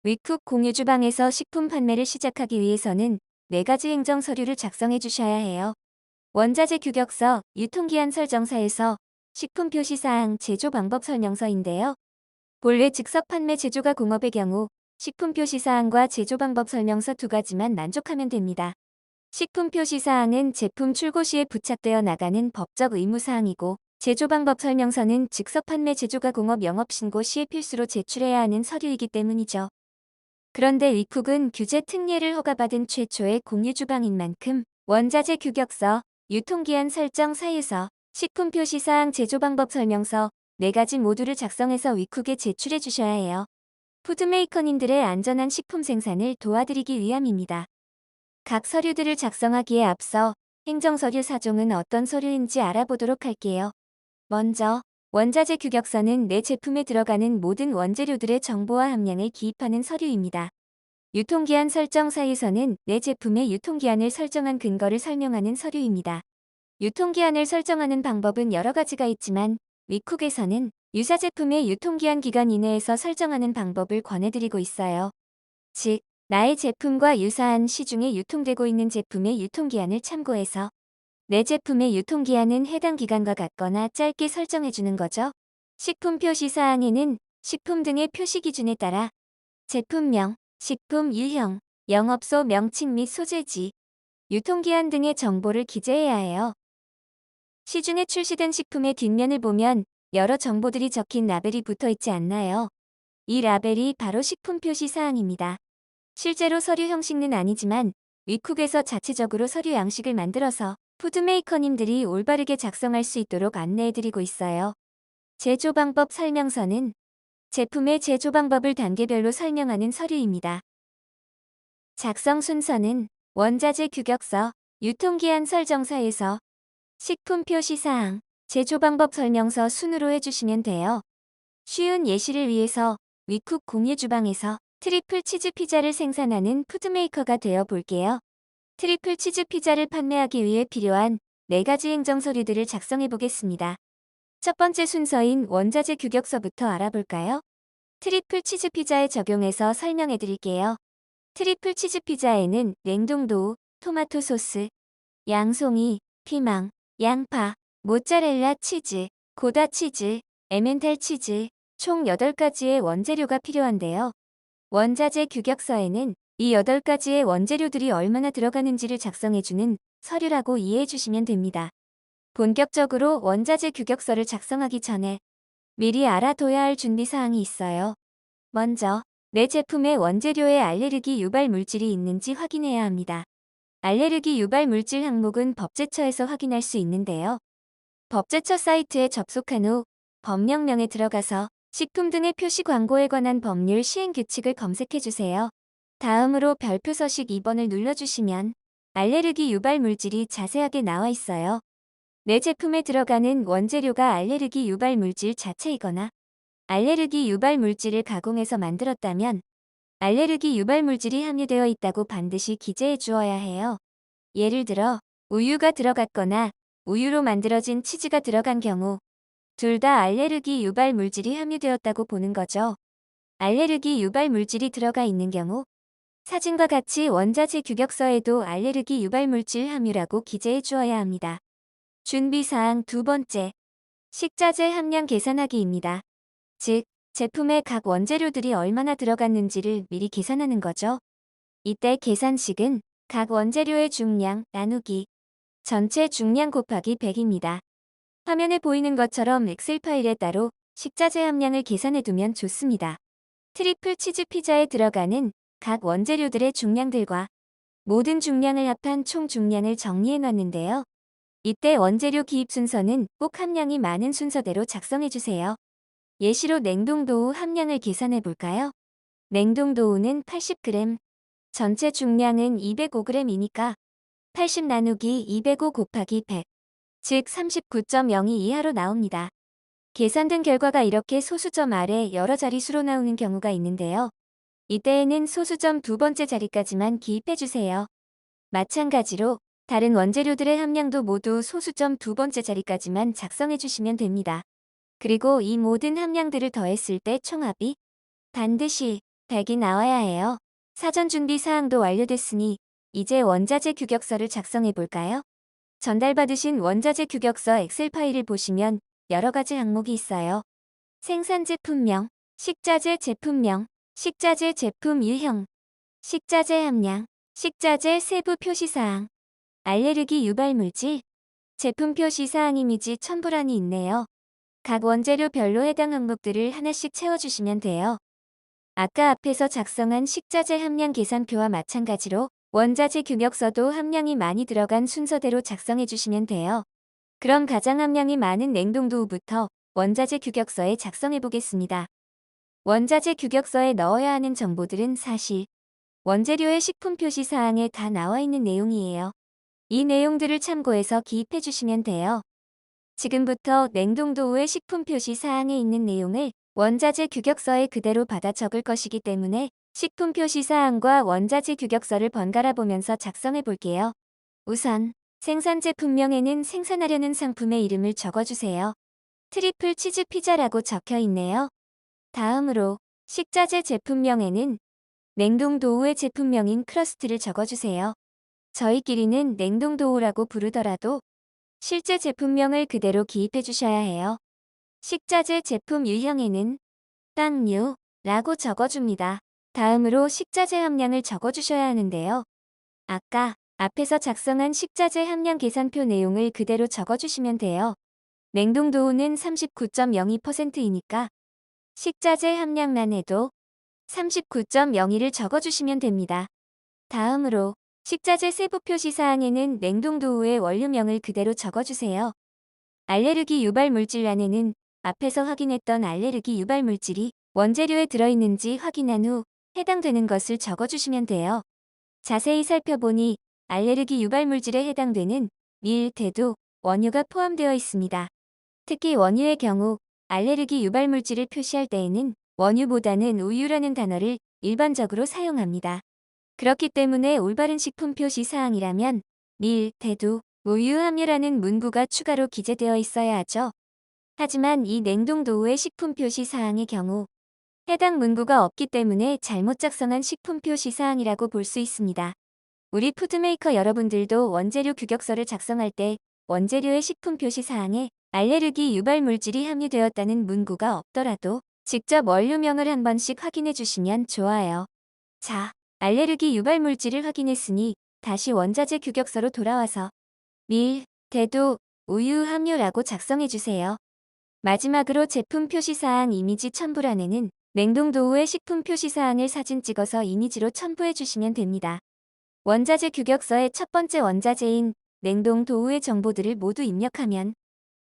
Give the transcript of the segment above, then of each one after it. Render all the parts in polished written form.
위쿡 공유주방에서 식품 판매를 시작하기 위해서는 4가지 행정 서류를 작성해 주셔야 해요. 원자재 규격서, 유통기한 설정사에서 식품 표시사항, 제조 방법 설명서인데요. 본래 즉석 판매 제조가 공업의 경우 식품 표시사항과 제조 방법 설명서 2가지만 만족하면 됩니다. 식품 표시사항은 제품 출고 시에 부착되어 나가는 법적 의무사항이고, 제조 방법 설명서는 즉석 판매 제조가 공업 영업 신고 시에 필수로 제출해야 하는 서류이기 때문이죠. 그런데 위쿡은 규제 특례를 허가받은 최초의 공유주방인 만큼 원자재 규격서, 유통기한 설정 사유서, 식품 표시사항 제조 방법 설명서 4가지 모두를 작성해서 위쿡에 제출해 주셔야 해요. 푸드메이커님들의 안전한 식품 생산을 도와드리기 위함입니다. 각 서류들을 작성하기에 앞서 행정서류 4종은 어떤 서류인지 알아보도록 할게요. 먼저, 원자재 규격서는 내 제품에 들어가는 모든 원재료들의 정보와 함량을 기입하는 서류입니다. 유통기한 설정 사유서는 내 제품의 유통기한을 설정한 근거를 설명하는 서류입니다. 유통기한을 설정하는 방법은 여러 가지가 있지만 위쿡에서는 유사제품의 유통기한 기간 이내에서 설정하는 방법을 권해드리고 있어요. 즉, 나의 제품과 유사한 시중에 유통되고 있는 제품의 유통기한을 참고해서 내 제품의 유통기한은 해당 기간과 같거나 짧게 설정해주는 거죠. 식품 표시 사항에는 식품 등의 표시 기준에 따라 제품명, 식품 유형, 영업소 명칭 및 소재지, 유통기한 등의 정보를 기재해야 해요. 시중에 출시된 식품의 뒷면을 보면 여러 정보들이 적힌 라벨이 붙어 있지 않나요? 이 라벨이 바로 식품 표시 사항입니다. 실제로 서류 형식은 아니지만 위쿡에서 자체적으로 서류 양식을 만들어서 푸드메이커님들이 올바르게 작성할 수 있도록 안내해드리고 있어요. 제조 방법 설명서는 제품의 제조 방법을 단계별로 설명하는 서류입니다. 작성 순서는 원자재 규격서, 유통기한 설정서에서 식품 표시사항, 제조 방법 설명서 순으로 해주시면 돼요. 쉬운 예시를 위해서 위쿡 공유주방에서 트리플 치즈 피자를 생산하는 푸드메이커가 되어 볼게요. 트리플 치즈 피자를 판매하기 위해 필요한 4가지 행정 서류들을 작성해 보겠습니다. 첫 번째 순서인 원자재 규격서부터 알아볼까요? 트리플 치즈 피자에 적용해서 설명해 드릴게요. 트리플 치즈 피자에는 냉동도우, 토마토 소스, 양송이, 피망, 양파, 모짜렐라 치즈, 고다 치즈, 에멘탈 치즈, 총 8가지의 원재료가 필요한데요. 원자재 규격서에는 이 8가지의 원재료들이 얼마나 들어가는지를 작성해주는 서류라고 이해해주시면 됩니다. 본격적으로 원자재 규격서를 작성하기 전에 미리 알아둬야 할 준비사항이 있어요. 먼저, 내 제품의 원재료에 알레르기 유발 물질이 있는지 확인해야 합니다. 알레르기 유발 물질 항목은 법제처에서 확인할 수 있는데요. 법제처 사이트에 접속한 후 법령명에 들어가서 식품 등의 표시 광고에 관한 법률 시행 규칙을 검색해주세요. 다음으로 별표 서식 2번을 눌러주시면 알레르기 유발 물질이 자세하게 나와 있어요. 내 제품에 들어가는 원재료가 알레르기 유발 물질 자체이거나 알레르기 유발 물질을 가공해서 만들었다면 알레르기 유발 물질이 함유되어 있다고 반드시 기재해 주어야 해요. 예를 들어 우유가 들어갔거나 우유로 만들어진 치즈가 들어간 경우 둘 다 알레르기 유발 물질이 함유되었다고 보는 거죠. 알레르기 유발 물질이 들어가 있는 경우 사진과 같이 원자재 규격서에도 알레르기 유발 물질 함유라고 기재해 주어야 합니다. 준비사항 2번째, 식자재 함량 계산하기입니다. 즉, 제품의 각 원재료들이 얼마나 들어갔는지를 미리 계산하는 거죠. 이때 계산식은 각 원재료의 중량 나누기 전체 중량 곱하기 100입니다. 화면에 보이는 것처럼 엑셀 파일에 따로 식자재 함량을 계산해두면 좋습니다. 트리플 치즈 피자에 들어가는 각 원재료들의 중량들과 모든 중량을 합한 총 중량을 정리해놨는데요. 이때 원재료 기입 순서는 꼭 함량이 많은 순서대로 작성해주세요. 예시로 냉동도우 함량을 계산해볼까요? 냉동도우는 80g, 전체 중량은 205g이니까 80 나누기 205 곱하기 100, 즉 39.02 이하로 나옵니다. 계산된 결과가 이렇게 소수점 아래 여러 자릿수로 나오는 경우가 있는데요. 이때에는 소수점 2번째 자리까지만 기입해주세요. 마찬가지로 다른 원재료들의 함량도 모두 소수점 2번째 자리까지만 작성해주시면 됩니다. 그리고 이 모든 함량들을 더했을 때 총합이 반드시 100이 나와야 해요. 사전 준비 사항도 완료됐으니 이제 원자재 규격서를 작성해 볼까요? 전달받으신 원자재 규격서 엑셀 파일을 보시면 여러 가지 항목이 있어요. 생산 제품명, 식자재 제품명, 식자재 제품 유형, 식자재 함량, 식자재 세부 표시사항, 알레르기 유발물질, 제품 표시사항 이미지 첨부란이 있네요. 각 원재료별로 해당 항목들을 하나씩 채워주시면 돼요. 아까 앞에서 작성한 식자재 함량 계산표와 마찬가지로 원자재 규격서도 함량이 많이 들어간 순서대로 작성해 주시면 돼요. 그럼 가장 함량이 많은 냉동도우부터 원자재 규격서에 작성해 보겠습니다. 원자재 규격서에 넣어야 하는 정보들은 사실 원재료의 식품 표시 사항에 다 나와 있는 내용이에요. 이 내용들을 참고해서 기입해 주시면 돼요. 지금부터 냉동도우의 식품 표시 사항에 있는 내용을 원자재 규격서에 그대로 받아 적을 것이기 때문에 식품 표시 사항과 원자재 규격서를 번갈아 보면서 작성해 볼게요. 우선 생산 제품명에는 생산하려는 상품의 이름을 적어주세요. 트리플 치즈 피자라고 적혀 있네요. 다음으로 식자재 제품명에는 냉동도우의 제품명인 크러스트를 적어주세요. 저희끼리는 냉동도우라고 부르더라도 실제 제품명을 그대로 기입해 주셔야 해요. 식자재 제품 유형에는 빵류라고 적어줍니다. 다음으로 식자재 함량을 적어주셔야 하는데요. 아까 앞에서 작성한 식자재 함량 계산표 내용을 그대로 적어주시면 돼요. 냉동도우는 39.02%이니까 식자재 함량란에도 39.02를 적어주시면 됩니다. 다음으로 식자재 세부 표시 사항에는 냉동도우의 원료명을 그대로 적어주세요. 알레르기 유발 물질란에는 앞에서 확인했던 알레르기 유발 물질이 원재료에 들어있는지 확인한 후 해당되는 것을 적어주시면 돼요. 자세히 살펴보니 알레르기 유발 물질에 해당되는 밀, 대두, 원유가 포함되어 있습니다. 특히 원유의 경우 알레르기 유발 물질을 표시할 때에는 원유보다는 우유라는 단어를 일반적으로 사용합니다. 그렇기 때문에 올바른 식품 표시 사항이라면 밀, 대두, 우유 함유라는 문구가 추가로 기재되어 있어야 하죠. 하지만 이 냉동도우의 식품 표시 사항의 경우 해당 문구가 없기 때문에 잘못 작성한 식품 표시 사항이라고 볼 수 있습니다. 우리 푸드메이커 여러분들도 원재료 규격서를 작성할 때 원재료의 식품 표시 사항에 알레르기 유발 물질이 함유되었다는 문구가 없더라도 직접 원료명을 한 번씩 확인해 주시면 좋아요. 자, 알레르기 유발 물질을 확인했으니 다시 원자재 규격서로 돌아와서 밀, 대두, 우유 함유라고 작성해 주세요. 마지막으로 제품 표시사항 이미지 첨부란에는 냉동도우의 식품 표시사항을 사진 찍어서 이미지로 첨부해 주시면 됩니다. 원자재 규격서의 첫 번째 원자재인 냉동도우의 정보들을 모두 입력하면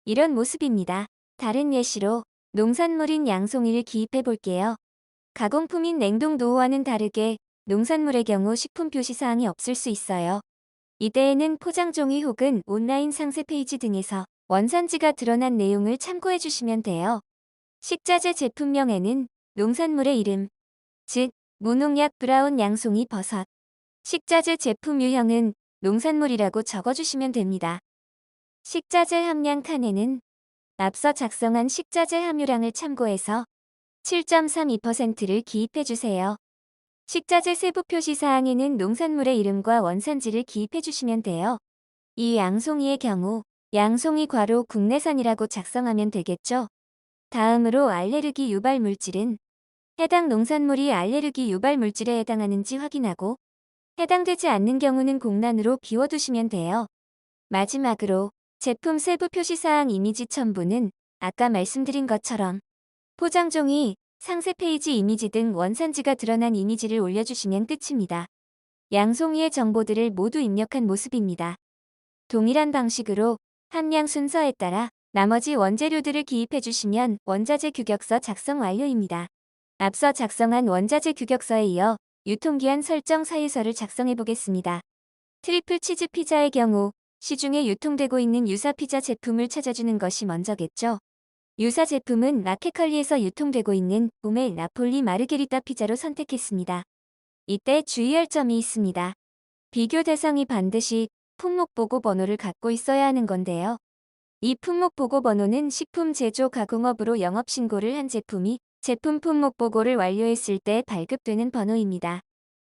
이런 모습입니다. 다른 예시로 농산물인 양송이를 기입해 볼게요. 가공품인 냉동도우와는 다르게 농산물의 경우 식품 표시사항이 없을 수 있어요. 이때에는 포장종이 혹은 온라인 상세 페이지 등에서 원산지가 드러난 내용을 참고해 주시면 돼요. 식자재 제품명에는 농산물의 이름, 즉 무농약 브라운 양송이 버섯, 식자재 제품 유형은 농산물이라고 적어주시면 됩니다. 식자재 함량 칸에는 앞서 작성한 식자재 함유량을 참고해서 7.32%를 기입해 주세요. 식자재 세부 표시 사항에는 농산물의 이름과 원산지를 기입해 주시면 돼요. 이 양송이의 경우 양송이 괄호 국내산이라고 작성하면 되겠죠. 다음으로 알레르기 유발 물질은 해당 농산물이 알레르기 유발 물질에 해당하는지 확인하고 해당되지 않는 경우는 공란으로 비워두시면 돼요. 마지막으로 제품 세부 표시사항 이미지 첨부는 아까 말씀드린 것처럼 포장종이, 상세 페이지 이미지 등 원산지가 드러난 이미지를 올려주시면 끝입니다. 양송이의 정보들을 모두 입력한 모습입니다. 동일한 방식으로 함량 순서에 따라 나머지 원재료들을 기입해 주시면 원자재 규격서 작성 완료입니다. 앞서 작성한 원자재 규격서에 이어 유통기한 설정 사유서를 작성해 보겠습니다. 트리플 치즈 피자의 경우 시중에 유통되고 있는 유사 피자 제품을 찾아주는 것이 먼저겠죠. 유사 제품은 라케컬리에서 유통되고 있는 봄의 나폴리 마르게리타 피자로 선택했습니다. 이때 주의할 점이 있습니다. 비교 대상이 반드시 품목 보고 번호를 갖고 있어야 하는 건데요. 이 품목 보고 번호는 식품 제조 가공업으로 영업 신고를 한 제품이 제품 품목 보고를 완료했을 때 발급되는 번호입니다.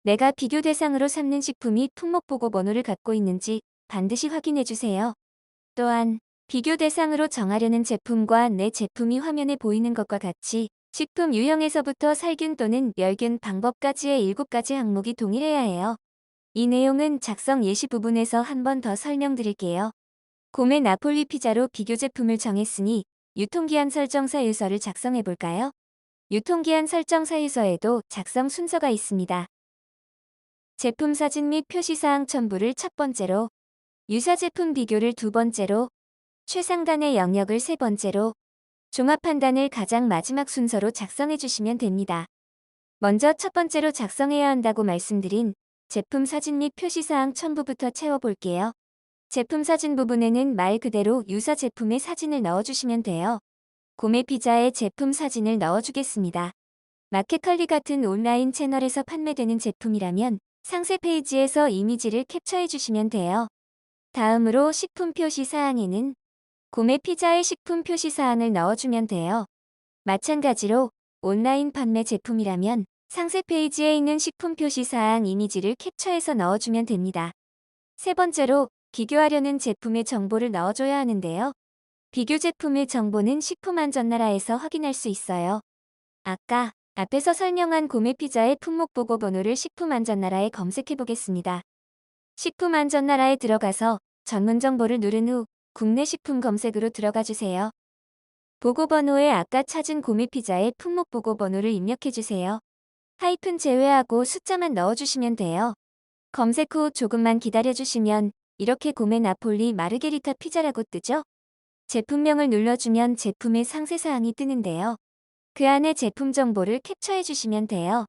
내가 비교 대상으로 삼는 식품이 품목 보고 번호를 갖고 있는지 반드시 확인해 주세요. 또한 비교 대상으로 정하려는 제품과 내 제품이 화면에 보이는 것과 같이 식품 유형에서부터 살균 또는 멸균 방법까지의 7가지 항목이 동일해야 해요. 이 내용은 작성 예시 부분에서 한 번 더 설명드릴게요. 고메 나폴리 피자로 비교 제품을 정했으니 유통기한 설정 사유서를 작성해 볼까요? 유통기한 설정 사유서에도 작성 순서가 있습니다. 제품 사진 및 표시사항 첨부를 첫 번째로, 유사 제품 비교를 두 번째로, 최상단의 영역을 세 번째로, 종합 판단을 가장 마지막 순서로 작성해 주시면 됩니다. 먼저 첫 번째로 작성해야 한다고 말씀드린 제품 사진 및 표시사항 첨부부터 채워볼게요. 제품 사진 부분에는 말 그대로 유사 제품의 사진을 넣어주시면 돼요. 고메 피자의 제품 사진을 넣어주겠습니다. 마켓컬리 같은 온라인 채널에서 판매되는 제품이라면 상세 페이지에서 이미지를 캡처해 주시면 돼요. 다음으로 식품 표시 사항에는 고메 피자의 식품 표시 사항을 넣어주면 돼요. 마찬가지로 온라인 판매 제품이라면 상세 페이지에 있는 식품 표시 사항 이미지를 캡처해서 넣어주면 됩니다. 세 번째로 비교하려는 제품의 정보를 넣어줘야 하는데요. 비교 제품의 정보는 식품안전나라에서 확인할 수 있어요. 아까 앞에서 설명한 고메 피자의 품목 보고 번호를 식품안전나라에 검색해 보겠습니다. 식품안전나라에 들어가서 전문 정보를 누른 후 국내 식품 검색으로 들어가 주세요. 보고 번호에 아까 찾은 고메 피자의 품목 보고 번호를 입력해 주세요. 하이픈 제외하고 숫자만 넣어주시면 돼요. 검색 후 조금만 기다려 주시면 이렇게 고메 나폴리 마르게리타 피자라고 뜨죠? 제품명을 눌러주면 제품의 상세사항이 뜨는데요. 그 안에 제품 정보를 캡처해 주시면 돼요.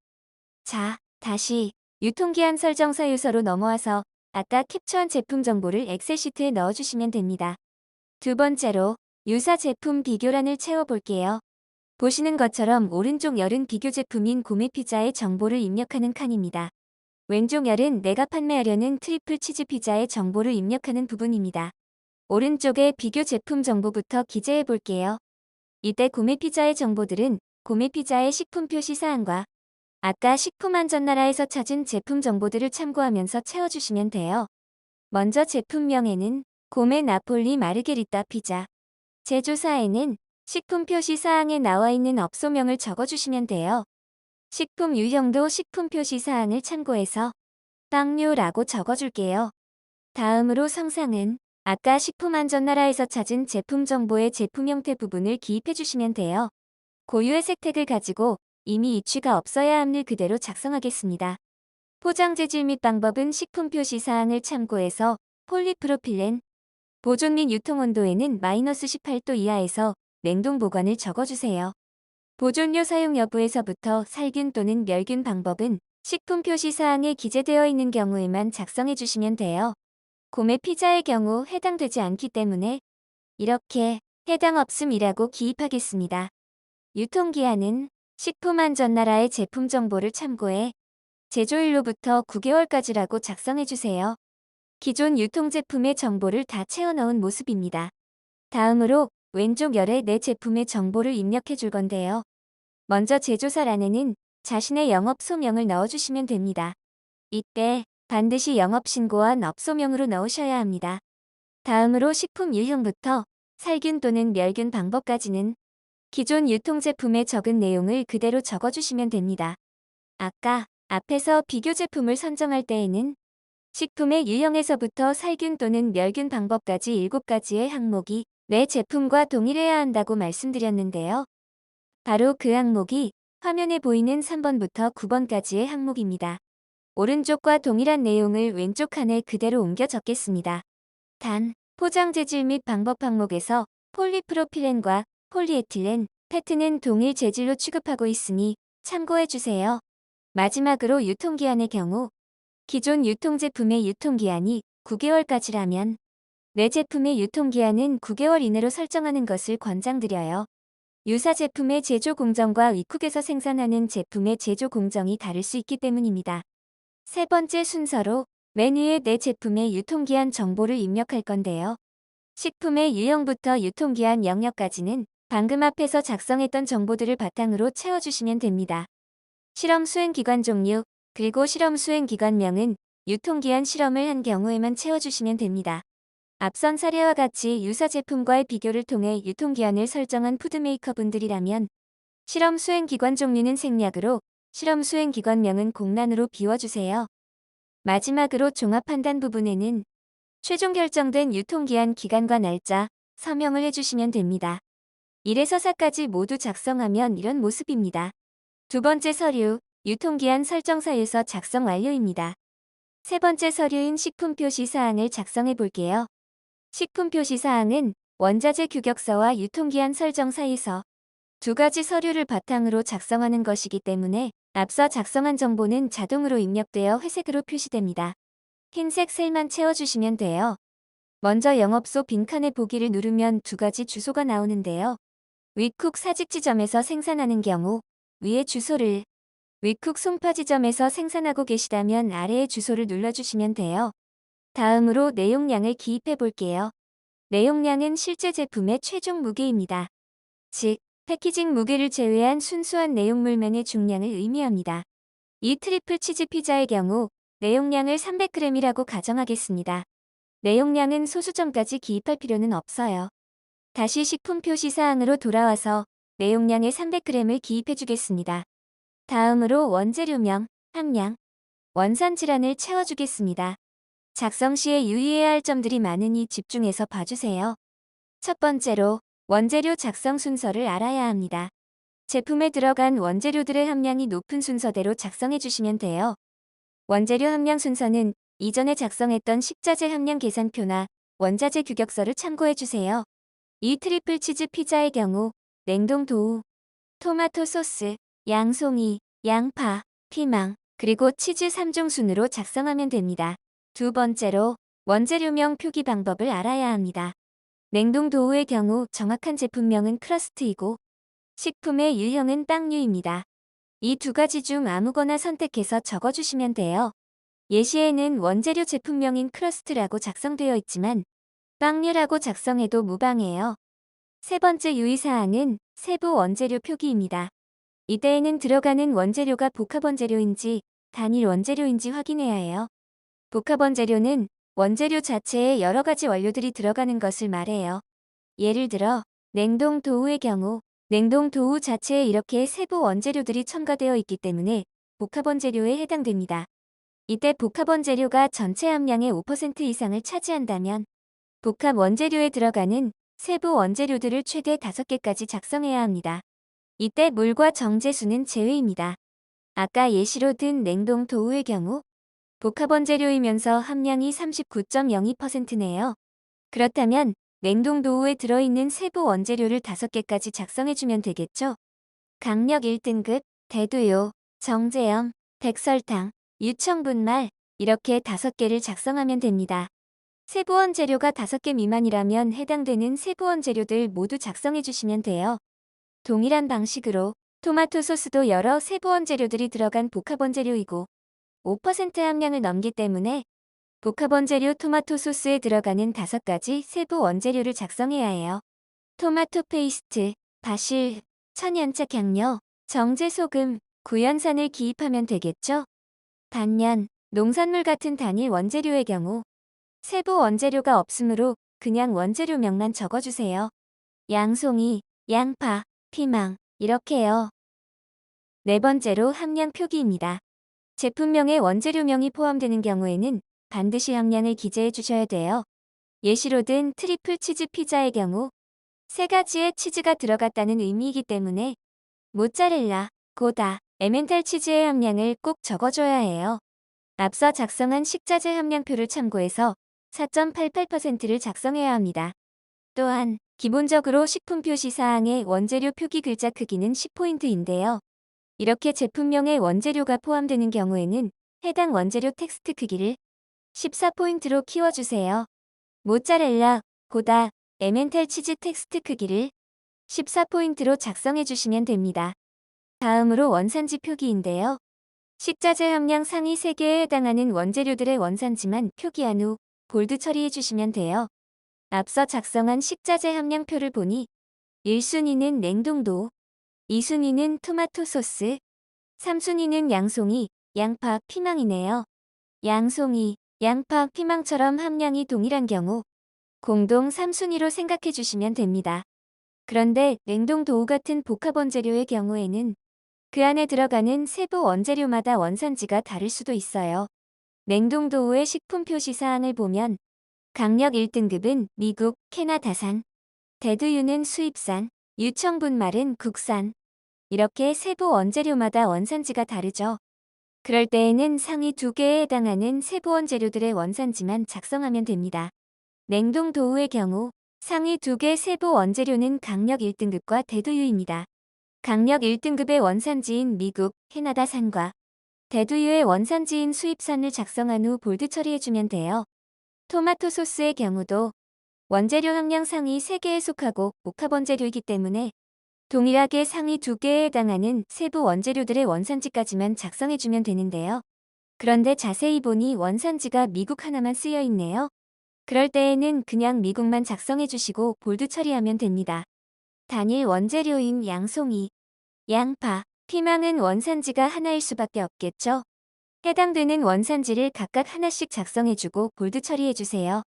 자, 다시 유통기한 설정 사유서로 넘어와서 아까 캡처한 제품 정보를 엑셀 시트에 넣어주시면 됩니다. 두 번째로 유사 제품 비교란을 채워볼게요. 보시는 것처럼 오른쪽 열은 비교 제품인 고메 피자의 정보를 입력하는 칸입니다. 왼쪽 열은 내가 판매하려는 트리플 치즈 피자의 정보를 입력하는 부분입니다. 오른쪽에 비교 제품 정보부터 기재해 볼게요. 이때 고메 피자의 정보들은 고메 피자의 식품 표시 사항과 아까 식품안전나라에서 찾은 제품 정보들을 참고하면서 채워주시면 돼요. 먼저 제품명에는 고메 나폴리 마르게리따 피자, 제조사에는 식품 표시 사항에 나와 있는 업소명을 적어주시면 돼요. 식품 유형도 식품 표시 사항을 참고해서 빵류라고 적어줄게요. 다음으로 성상은 아까 식품안전나라에서 찾은 제품 정보의 제품 형태 부분을 기입해 주시면 돼요. 고유의 색택을 가지고 이미 이취가 없어야 함을 그대로 작성하겠습니다. 포장 재질 및 방법은 식품 표시 사항을 참고해서 폴리프로필렌, 보존 및 유통 온도에는 마이너스 18도 이하에서 냉동 보관을 적어주세요. 보존료 사용 여부에서부터 살균 또는 멸균 방법은 식품 표시 사항에 기재되어 있는 경우에만 작성해 주시면 돼요. 고메 피자의 경우 해당되지 않기 때문에 이렇게 해당 없음이라고 기입하겠습니다. 유통기한은 식품안전나라의 제품 정보를 참고해 제조일로부터 9개월까지라고 작성해 주세요. 기존 유통제품의 정보를 다 채워 넣은 모습입니다. 다음으로 왼쪽 열에 내 제품의 정보를 입력해 줄 건데요. 먼저 제조사란에는 자신의 영업소명을 넣어주시면 됩니다. 이때 반드시 영업신고한 업소명으로 넣으셔야 합니다. 다음으로 식품 유형부터 살균 또는 멸균 방법까지는 기존 유통제품에 적은 내용을 그대로 적어주시면 됩니다. 아까 앞에서 비교 제품을 선정할 때에는 식품의 유형에서부터 살균 또는 멸균 방법까지 7가지의 항목이 내 제품과 동일해야 한다고 말씀드렸는데요. 바로 그 항목이 화면에 보이는 3번부터 9번까지의 항목입니다. 오른쪽과 동일한 내용을 왼쪽 칸에 그대로 옮겨 적겠습니다. 단, 포장 재질 및 방법 항목에서 폴리프로필렌과 폴리에틸렌, 페트는 동일 재질로 취급하고 있으니 참고해 주세요. 마지막으로 유통기한의 경우 기존 유통제품의 유통기한이 9개월까지라면 내 제품의 유통기한은 9개월 이내로 설정하는 것을 권장드려요. 유사 제품의 제조 공정과 위쿡에서 생산하는 제품의 제조 공정이 다를 수 있기 때문입니다. 세 번째 순서로 메뉴에 내 제품의 유통기한 정보를 입력할 건데요. 식품의 유형부터 유통기한 영역까지는 방금 앞에서 작성했던 정보들을 바탕으로 채워주시면 됩니다. 실험 수행 기간 종류, 그리고 실험 수행 기간명은 유통기한 실험을 한 경우에만 채워주시면 됩니다. 앞선 사례와 같이 유사 제품과의 비교를 통해 유통기한을 설정한 푸드메이커 분들이라면 실험 수행 기간 종류는 생략으로 실험 수행 기간명은 공란으로 비워주세요. 마지막으로 종합 판단 부분에는 최종 결정된 유통기한 기간과 날짜, 서명을 해주시면 됩니다. 1에서 4까지 모두 작성하면 이런 모습입니다. 두 번째 서류, 유통기한 설정서에서 작성 완료입니다. 세 번째 서류인 식품 표시 사항을 작성해 볼게요. 식품 표시 사항은 원자재 규격서와 유통기한 설정서에서 두 가지 서류를 바탕으로 작성하는 것이기 때문에 앞서 작성한 정보는 자동으로 입력되어 회색으로 표시됩니다. 흰색 셀만 채워주시면 돼요. 먼저 영업소 빈칸에 보기를 누르면 두 가지 주소가 나오는데요. 위쿡 사직 지점에서 생산하는 경우 위에 주소를, 위쿡 송파 지점에서 생산하고 계시다면 아래의 주소를 눌러주시면 돼요. 다음으로 내용량을 기입해 볼게요. 내용량은 실제 제품의 최종 무게입니다. 즉, 패키징 무게를 제외한 순수한 내용물만의 중량을 의미합니다. 이 트리플 치즈 피자의 경우 내용량을 300g이라고 가정하겠습니다. 내용량은 소수점까지 기입할 필요는 없어요. 다시 식품 표시 사항으로 돌아와서 내용량의 300g을 기입해 주겠습니다. 다음으로 원재료명, 함량, 원산 질환을 채워주겠습니다. 작성 시에 유의해야 할 점들이 많으니 집중해서 봐주세요. 첫 번째로 원재료 작성 순서를 알아야 합니다. 제품에 들어간 원재료들의 함량이 높은 순서대로 작성해 주시면 돼요. 원재료 함량 순서는 이전에 작성했던 식자재 함량 계산표나 원자재 규격서를 참고해 주세요. 이 트리플 치즈 피자의 경우 냉동 도우, 토마토 소스, 양송이, 양파, 피망, 그리고 치즈 3종 순으로 작성하면 됩니다. 두 번째로 원재료명 표기 방법을 알아야 합니다. 냉동 도우의 경우 정확한 제품명은 크러스트이고 식품의 유형은 빵류입니다. 이 두 가지 중 아무거나 선택해서 적어주시면 돼요. 예시에는 원재료 제품명인 크러스트라고 작성되어 있지만 빵류라고 작성해도 무방해요. 세 번째 유의사항은 세부 원재료 표기입니다. 이때에는 들어가는 원재료가 복합 원재료인지 단일 원재료인지 확인해야 해요. 복합 원재료는 원재료 자체에 여러 가지 원료들이 들어가는 것을 말해요. 예를 들어 냉동 도우의 경우 냉동 도우 자체에 이렇게 세부 원재료들이 첨가되어 있기 때문에 복합 원재료에 해당됩니다. 이때 복합 원재료가 전체 함량의 5% 이상을 차지한다면 복합 원재료에 들어가는 세부 원재료들을 최대 5개까지 작성해야 합니다. 이때 물과 정제수는 제외입니다. 아까 예시로 든 냉동 도우의 경우 복합 원재료이면서 함량이 39.02%네요. 그렇다면 냉동 도우에 들어있는 세부 원재료를 5개까지 작성해주면 되겠죠? 강력 1등급, 대두요, 정제염, 백설탕, 유청분말 이렇게 5개를 작성하면 됩니다. 세부 원재료가 5개 미만이라면 해당되는 세부 원재료들 모두 작성해주시면 돼요. 동일한 방식으로 토마토 소스도 여러 세부 원재료들이 들어간 복합 원재료이고 5% 함량을 넘기 때문에 복합 원재료 토마토 소스에 들어가는 5가지 세부 원재료를 작성해야 해요. 토마토 페이스트, 바실, 천연차 향료, 정제소금, 구연산을 기입하면 되겠죠? 반면 농산물 같은 단일 원재료의 경우 세부 원재료가 없으므로 그냥 원재료명만 적어주세요. 양송이, 양파, 피망 이렇게요. 네 번째로 함량 표기입니다. 제품명에 원재료명이 포함되는 경우에는 반드시 함량을 기재해 주셔야 돼요. 예시로 든 트리플 치즈 피자의 경우 3가지의 치즈가 들어갔다는 의미이기 때문에 모짜렐라, 고다, 에멘탈 치즈의 함량을 꼭 적어줘야 해요. 앞서 작성한 식자재 함량표를 참고해서 4.88%를 작성해야 합니다. 또한 기본적으로 식품 표시 사항의 원재료 표기 글자 크기는 10포인트인데요. 이렇게 제품명에 원재료가 포함되는 경우에는 해당 원재료 텍스트 크기를 14포인트로 키워주세요. 모짜렐라, 고다, 에멘탈 치즈 텍스트 크기를 14포인트로 작성해주시면 됩니다. 다음으로 원산지 표기인데요. 식자재 함량 상위 3개에 해당하는 원재료들의 원산지만 표기한 후 볼드 처리해주시면 돼요. 앞서 작성한 식자재 함량표를 보니 1순위는 냉동도, 2순위는 토마토 소스, 3순위는 양송이, 양파, 피망이네요. 양송이, 양파, 피망처럼 함량이 동일한 경우 공동 3순위로 생각해 주시면 됩니다. 그런데 냉동 도우 같은 복합 원재료의 경우에는 그 안에 들어가는 세부 원재료마다 원산지가 다를 수도 있어요. 냉동 도우의 식품 표시 사항을 보면 강력 1등급은 미국, 캐나다산, 대두유는 수입산, 유청분말은 국산. 이렇게 세부 원재료마다 원산지가 다르죠. 그럴 때에는 상위 2개에 해당하는 세부 원재료들의 원산지만 작성하면 됩니다. 냉동 도우의 경우 상위 2개 세부 원재료는 강력 1등급과 대두유입니다. 강력 1등급의 원산지인 미국, 캐나다산과 대두유의 원산지인 수입산을 작성한 후 볼드 처리해주면 돼요. 토마토 소스의 경우도 원재료 함량 상위 3개에 속하고 복합 원재료이기 때문에 동일하게 상위 2개에 해당하는 세부 원재료들의 원산지까지만 작성해주면 되는데요. 그런데 자세히 보니 원산지가 미국 하나만 쓰여 있네요. 그럴 때에는 그냥 미국만 작성해주시고 볼드 처리하면 됩니다. 단일 원재료인 양송이, 양파, 피망은 원산지가 하나일 수밖에 없겠죠. 해당되는 원산지를 각각 하나씩 작성해주고 볼드 처리해주세요.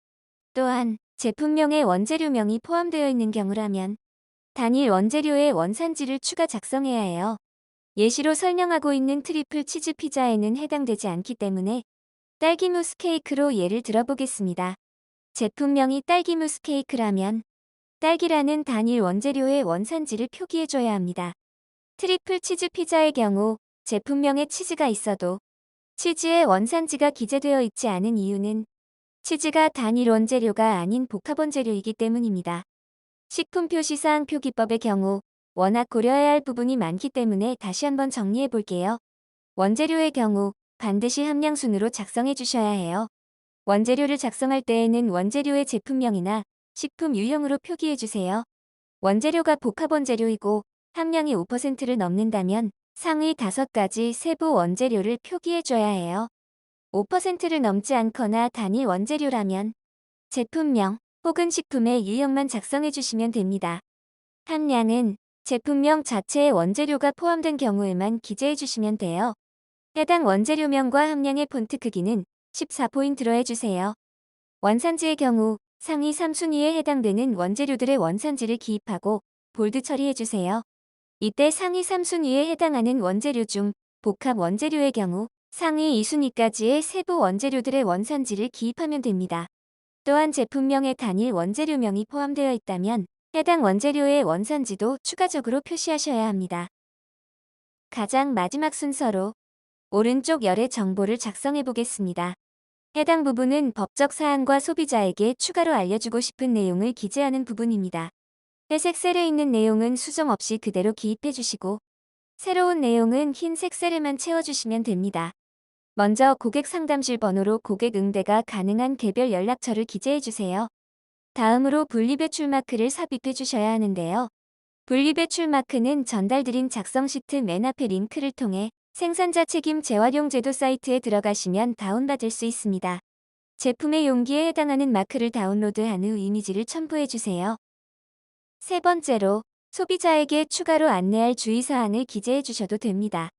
또한 제품명에 원재료명이 포함되어 있는 경우라면 단일 원재료의 원산지를 추가 작성해야 해요. 예시로 설명하고 있는 트리플 치즈 피자에는 해당되지 않기 때문에 딸기 무스 케이크로 예를 들어보겠습니다. 제품명이 딸기 무스 케이크라면 딸기라는 단일 원재료의 원산지를 표기해줘야 합니다. 트리플 치즈 피자의 경우 제품명에 치즈가 있어도 치즈의 원산지가 기재되어 있지 않은 이유는 치즈가 단일 원재료가 아닌 복합 원재료이기 때문입니다. 식품 표시사항 표기법의 경우 워낙 고려해야 할 부분이 많기 때문에 다시 한번 정리해 볼게요. 원재료의 경우 반드시 함량순으로 작성해 주셔야 해요. 원재료를 작성할 때에는 원재료의 제품명이나 식품 유형으로 표기해 주세요. 원재료가 복합 원재료이고 함량이 5%를 넘는다면 상위 5가지 세부 원재료를 표기해 줘야 해요. 5%를 넘지 않거나 단일 원재료라면 제품명 혹은 식품의 유형만 작성해 주시면 됩니다. 함량은 제품명 자체의 원재료가 포함된 경우에만 기재해 주시면 돼요. 해당 원재료명과 함량의 폰트 크기는 14포인트로 해주세요. 원산지의 경우 상위 3순위에 해당되는 원재료들의 원산지를 기입하고 볼드 처리해주세요. 이때 상위 3순위에 해당하는 원재료 중 복합 원재료의 경우 상위 2순위까지의 세부 원재료들의 원산지를 기입하면 됩니다. 또한 제품명에 단일 원재료명이 포함되어 있다면 해당 원재료의 원산지도 추가적으로 표시하셔야 합니다. 가장 마지막 순서로 오른쪽 열의 정보를 작성해 보겠습니다. 해당 부분은 법적 사항과 소비자에게 추가로 알려주고 싶은 내용을 기재하는 부분입니다. 회색 셀에 있는 내용은 수정 없이 그대로 기입해 주시고 새로운 내용은 흰색 셀에만 채워주시면 됩니다. 먼저 고객 상담실 번호로 고객 응대가 가능한 개별 연락처를 기재해 주세요. 다음으로 분리배출 마크를 삽입해 주셔야 하는데요. 분리배출 마크는 전달드린 작성 시트 맨 앞에 링크를 통해 생산자 책임 재활용 제도 사이트에 들어가시면 다운받을 수 있습니다. 제품의 용기에 해당하는 마크를 다운로드한 후 이미지를 첨부해 주세요. 세 번째로 소비자에게 추가로 안내할 주의사항을 기재해 주셔도 됩니다.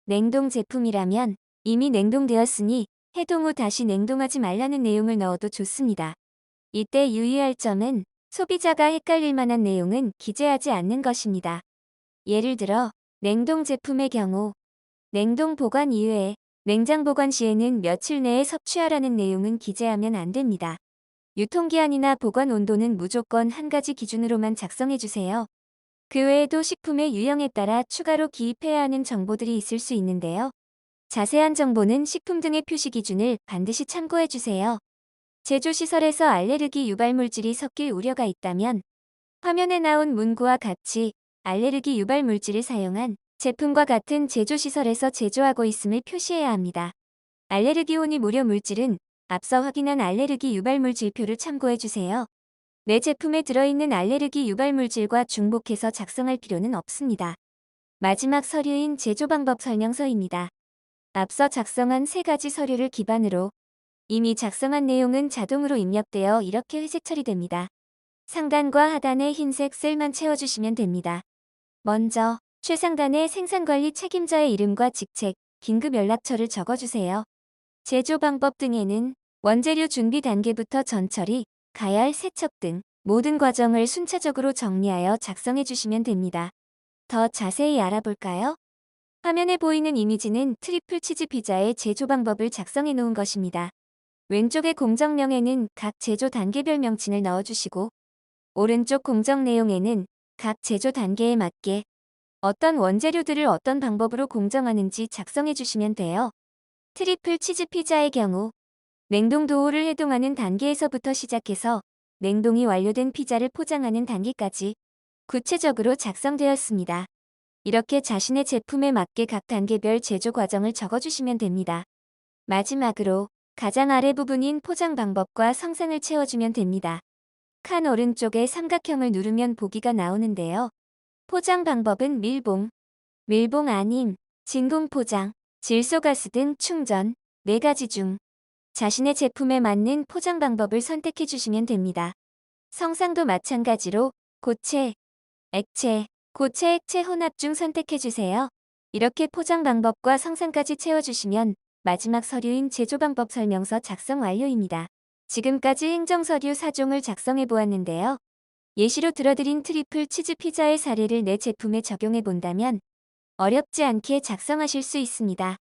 냉동 제품이라면 이미 냉동되었으니 해동 후 다시 냉동하지 말라는 내용을 넣어도 좋습니다. 이때 유의할 점은 소비자가 헷갈릴 만한 내용은 기재하지 않는 것입니다. 예를 들어 냉동 제품의 경우 냉동 보관 이외에 냉장 보관 시에는 며칠 내에 섭취하라는 내용은 기재하면 안 됩니다. 유통기한이나 보관 온도는 무조건 한 가지 기준으로만 작성해 주세요. 그 외에도 식품의 유형에 따라 추가로 기입해야 하는 정보들이 있을 수 있는데요. 자세한 정보는 식품 등의 표시 기준을 반드시 참고해 주세요. 제조시설에서 알레르기 유발 물질이 섞일 우려가 있다면 화면에 나온 문구와 같이 알레르기 유발 물질을 사용한 제품과 같은 제조시설에서 제조하고 있음을 표시해야 합니다. 알레르기 혼이 무료 물질은 앞서 확인한 알레르기 유발 물질표를 참고해 주세요. 내 제품에 들어있는 알레르기 유발 물질과 중복해서 작성할 필요는 없습니다. 마지막 서류인 제조 방법 설명서입니다. 앞서 작성한 3가지 서류를 기반으로 이미 작성한 내용은 자동으로 입력되어 이렇게 회색 처리됩니다. 상단과 하단의 흰색 셀만 채워주시면 됩니다. 먼저 최상단에 생산관리 책임자의 이름과 직책, 긴급 연락처를 적어주세요. 제조 방법 등에는 원재료 준비 단계부터 전처리, 가열, 세척 등 모든 과정을 순차적으로 정리하여 작성해 주시면 됩니다. 더 자세히 알아볼까요? 화면에 보이는 이미지는 트리플 치즈 피자의 제조 방법을 작성해 놓은 것입니다. 왼쪽의 공정명에는 각 제조 단계별 명칭을 넣어주시고 오른쪽 공정 내용에는 각 제조 단계에 맞게 어떤 원재료들을 어떤 방법으로 공정하는지 작성해 주시면 돼요. 트리플 치즈 피자의 경우 냉동 도우를 해동하는 단계에서부터 시작해서 냉동이 완료된 피자를 포장하는 단계까지 구체적으로 작성되었습니다. 이렇게 자신의 제품에 맞게 각 단계별 제조 과정을 적어주시면 됩니다. 마지막으로 가장 아래 부분인 포장 방법과 성상을 채워주면 됩니다. 칸 오른쪽에 삼각형을 누르면 보기가 나오는데요. 포장 방법은 밀봉 아님, 진공 포장, 질소가스 등 충전, 4가지 중 자신의 제품에 맞는 포장 방법을 선택해 주시면 됩니다. 성상도 마찬가지로 고체, 액체, 고체, 액체 혼합 중 선택해 주세요. 이렇게 포장 방법과 성상까지 채워주시면 마지막 서류인 제조 방법 설명서 작성 완료입니다. 지금까지 행정서류 4종을 작성해 보았는데요. 예시로 들어드린 트리플 치즈 피자의 사례를 내 제품에 적용해 본다면 어렵지 않게 작성하실 수 있습니다.